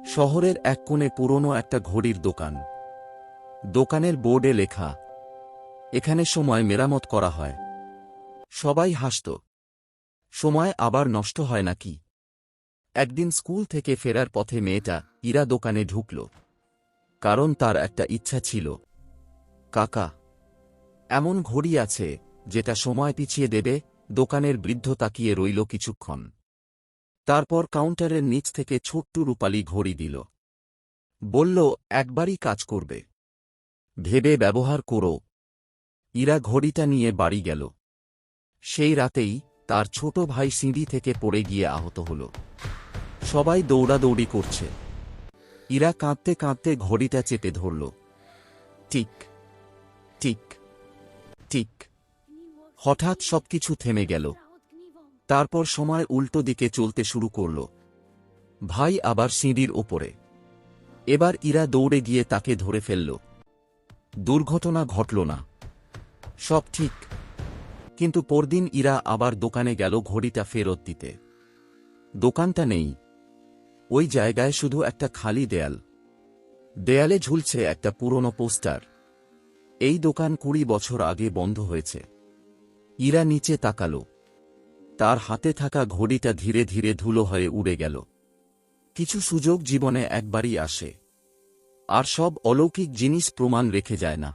শহরের এক কোণে পুরনো একটা ঘড়ির দোকান। দোকানের বোর্ডে লেখা, এখানে সময় মেরামত করা হয়। সবাই হাসত। সময় আবার নষ্ট হয় নাকি? একদিন স্কুল থেকে ফেরার পথে মেয়েটা ইরা দোকানে ঢুকল। কারণ তার একটা ইচ্ছা ছিল। কাকা, এমন ঘড়ি আছে যেটা সময় পিছিয়ে দেবে? দোকানের বৃদ্ধ তাকিয়ে রইল কিছুক্ষণ। তারপর কাউন্টারের নিচ থেকে ছোট্ট রূপালী ঘড়ি দিল। বলল, একবারই কাজ করবে, ভেবে ব্যবহার করো। ইরা ঘড়িটা নিয়ে বাড়ি গেল। সেই রাতেই তার ছোট ভাই সিঁড়ি থেকে পড়ে গিয়ে আহত হল। সবাই দৌড়াদৌড়ি করছে। ইরা কাঁদতে কাঁদতে ঘড়িটা চেপে ধরল। Tick tick tick. হঠাৎ সবকিছু থেমে গেল। তারপর সময় উল্টো দিকে চলতে শুরু করল। ভাই আবার সিঁড়ির ওপরে। এবার ইরা দৌড়ে গিয়ে তাকে ধরে ফেলল। দুর্ঘটনা ঘটল না, সব ঠিক। কিন্তু পরদিন ইরা আবার দোকানে গেল ঘড়িটা ফেরত দিতে। দোকানটা নেই। ওই জায়গায় শুধু একটা খালি দেয়াল। দেয়ালে ঝুলছে একটা পুরনো পোস্টার। এই দোকান 20 বছর আগে বন্ধ হয়েছে। ইরা নিচে তাকাল। তার হাতে থাকা ঘড়িটা ধীরে ধীরে ধুলো হয়ে উড়ে গেল। কিছু সুযোগ জীবনে একবারই আসে, আর সব অলৌকিক জিনিস প্রমাণ রেখে যায় না।